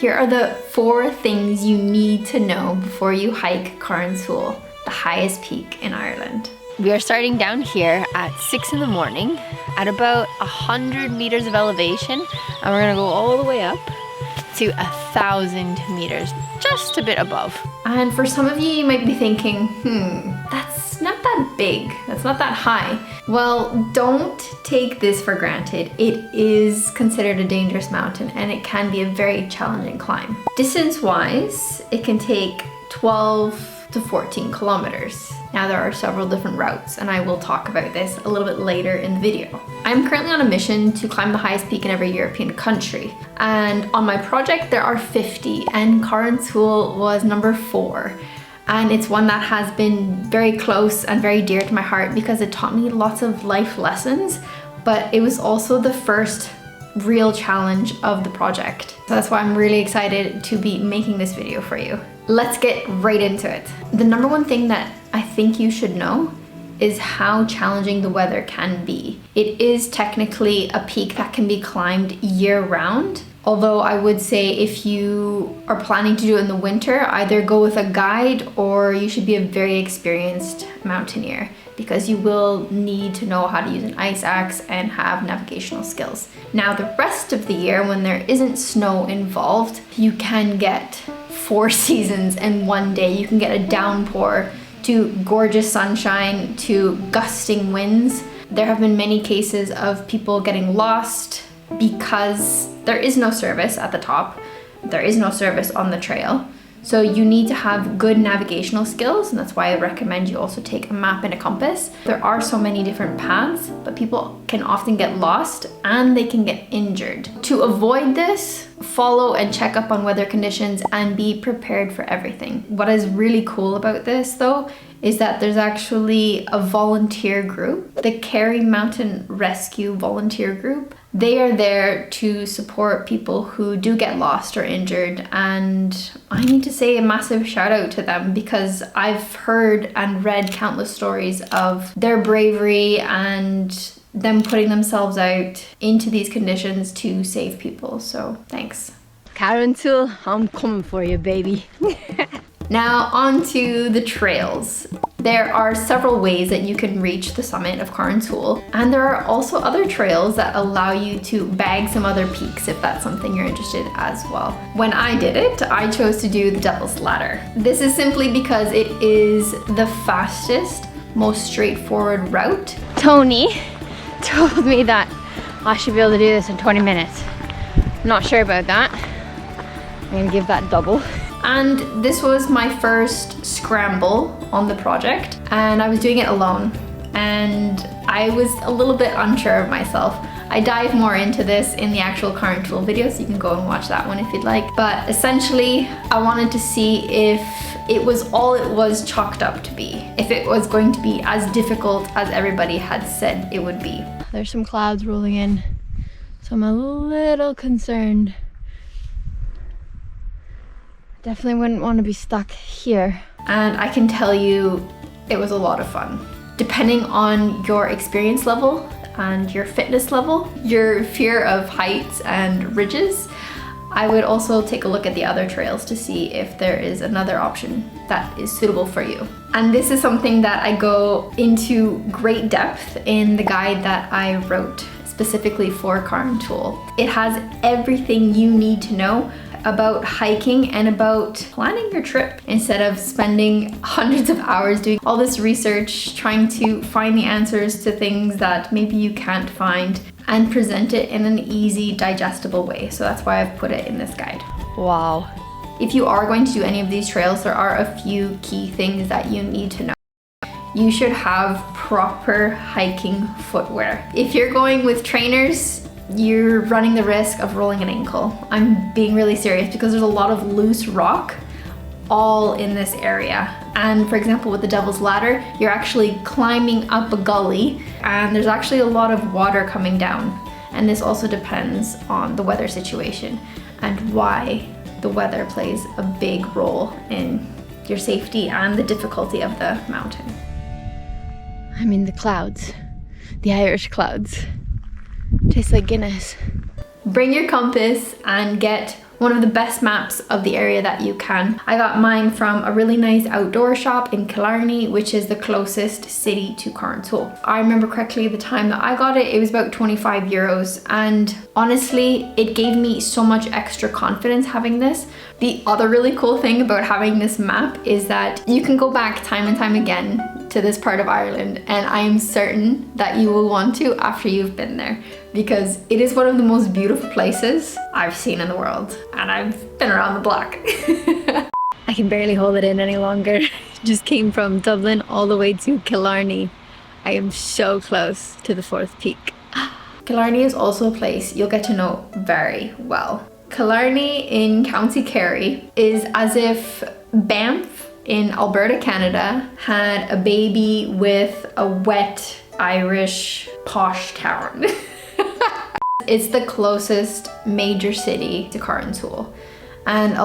Here are the 4 things you need to know before you hike Carrauntoohil, the highest peak in Ireland. We are starting down here at 6 in the morning at about 100 meters of elevation, and we're gonna go all the way up to 1,000 meters, just a bit above. And for some of you, you might be thinking, that's not that big, that's not that high. Well, don't take this for granted. It is considered a dangerous mountain and it can be a very challenging climb. Distance-wise, it can take 12 to 14 kilometers. Now there are several different routes and I will talk about this a little bit later in the video. I'm currently on a mission to climb the highest peak in every European country. And on my project there are 50 and Carrauntoohil was number 4. And it's one that has been very close and very dear to my heart because it taught me lots of life lessons, but it was also the first real challenge of the project. So that's why I'm really excited to be making this video for you. Let's get right into it. The number one thing that I think you should know is how challenging the weather can be. It is technically a peak that can be climbed year-round, although I would say if you are planning to do it in the winter, either go with a guide or you should be a very experienced mountaineer because you will need to know how to use an ice axe and have navigational skills. Now the rest of the year, when there isn't snow involved, you can get 4 seasons in one day. You can get a downpour to gorgeous sunshine to gusting winds. There have been many cases of people getting lost because there is no service at the top. There is no service on the trail. So you need to have good navigational skills, and that's why I recommend you also take a map and a compass. There are so many different paths, but people can often get lost and they can get injured. To avoid this, follow and check up on weather conditions and be prepared for everything. What is really cool about this though is that there's actually a volunteer group, the Kerry Mountain Rescue Volunteer Group. They are there to support people who do get lost or injured, and I need to say a massive shout out to them because I've heard and read countless stories of their bravery and them putting themselves out into these conditions to save people, so thanks. Carrauntoohil, I'm coming for you, baby. Now on to the trails. There are several ways that you can reach the summit of Carrauntoohil, and there are also other trails that allow you to bag some other peaks if that's something you're interested in as well. When I did it, I chose to do the Devil's Ladder. This is simply because it is the fastest, most straightforward route. Tony told me that I should be able to do this in 20 minutes. I'm not sure about that. I'm gonna give that double. And this was my first scramble on the project, and I was doing it alone, and I was a little bit unsure of myself. I dive more into this in the actual Carrauntoohil video, so you can go and watch that one if you'd like. But essentially, I wanted to see if it was all it was chalked up to be, if it was going to be as difficult as everybody had said it would be. There's some clouds rolling in, so I'm a little concerned. Definitely wouldn't want to be stuck here. And I can tell you, it was a lot of fun. Depending on your experience level and your fitness level, your fear of heights and ridges, I would also take a look at the other trails to see if there is another option that is suitable for you. And this is something that I go into great depth in the guide that I wrote specifically for Carrauntoohil. It has everything you need to know about hiking and about planning your trip instead of spending hundreds of hours doing all this research trying to find the answers to things that maybe you can't find, and present it in an easy, digestible way. So that's why I've put it in this guide. Wow. If you are going to do any of these trails, there are a few key things that you need to know. You should have proper hiking footwear. If you're going with trainers, you're running the risk of rolling an ankle. I'm being really serious because there's a lot of loose rock all in this area. And for example, with the Devil's Ladder, you're actually climbing up a gully and there's actually a lot of water coming down. And this also depends on the weather situation and why the weather plays a big role in your safety and the difficulty of the mountain. I'm in the clouds, the Irish clouds. Tastes like Guinness. Bring your compass and get one of the best maps of the area that you can. I got mine from a really nice outdoor shop in Killarney, which is the closest city to Carrauntoohil. I remember correctly the time that I got it, it was about 25 euros. And honestly, it gave me so much extra confidence having this. The other really cool thing about having this map is that you can go back time and time again to this part of Ireland, and I am certain that you will want to after you've been there, because it is one of the most beautiful places I've seen in the world, and I've been around the block. I can barely hold it in any longer. Just came from Dublin all the way to Killarney. I am so close to the fourth peak. Killarney is also a place you'll get to know very well. Killarney in County Kerry is as if Banff in Alberta, Canada had a baby with a wet Irish posh town. It's the closest major city to Carrauntoohil and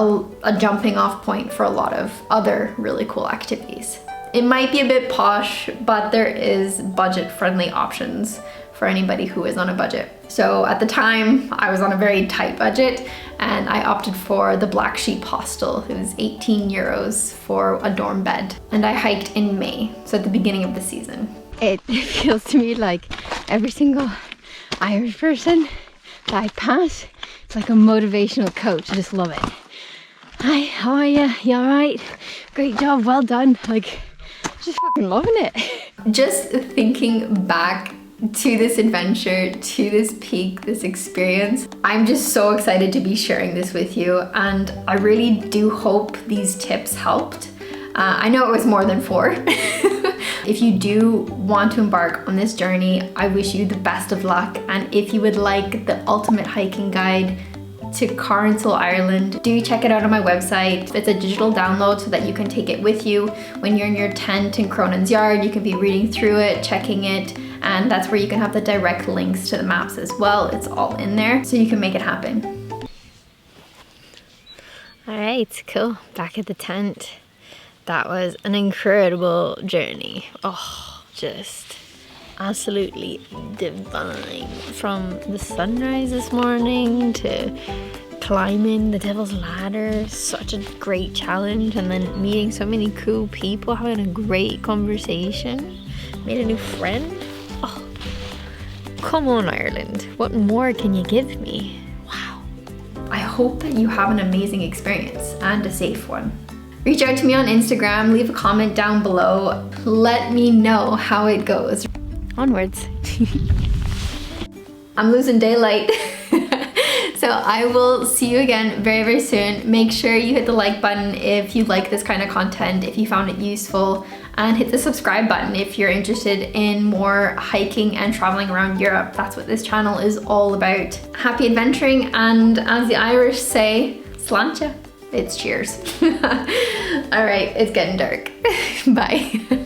a jumping off point for a lot of other really cool activities. It might be a bit posh, but there is budget-friendly options for anybody who is on a budget. So at the time, I was on a very tight budget and I opted for the Black Sheep Hostel. It was 18 euros for a dorm bed. And I hiked in May, so at the beginning of the season. It feels to me like every single Irish person that I pass, it's like a motivational coach. I just love it. Hi, how are you? You all right? Great job, well done. Like, just fucking loving it. Just thinking back to this adventure, to this peak, this experience, I'm just so excited to be sharing this with you, and I really do hope these tips helped. I know it was more than 4. If you do want to embark on this journey, I wish you the best of luck, and if you would like the ultimate hiking guide to Carrauntoohil, Ireland, do check it out on my website. It's a digital download so that you can take it with you when you're in your tent in Cronin's Yard. You can be reading through it, checking it, and that's where you can have the direct links to the maps as well. It's all in there, so you can make it happen. All right, cool. Back at the tent. That was an incredible journey. Oh, just absolutely divine. From the sunrise this morning to climbing the Devil's Ladder, such a great challenge, and then meeting so many cool people, having a great conversation, made a new friend. Oh, come on, Ireland. What more can you give me? Wow. I hope that you have an amazing experience and a safe one. Reach out to me on Instagram, leave a comment down below. Let me know how it goes. Onwards. I'm losing daylight. So I will see you again very, very soon. Make sure you hit the like button if you like this kind of content, if you found it useful, and hit the subscribe button if you're interested in more hiking and traveling around Europe. That's what this channel is all about. Happy adventuring, and as the Irish say, sláinte. It's cheers. All right, it's getting dark. Bye.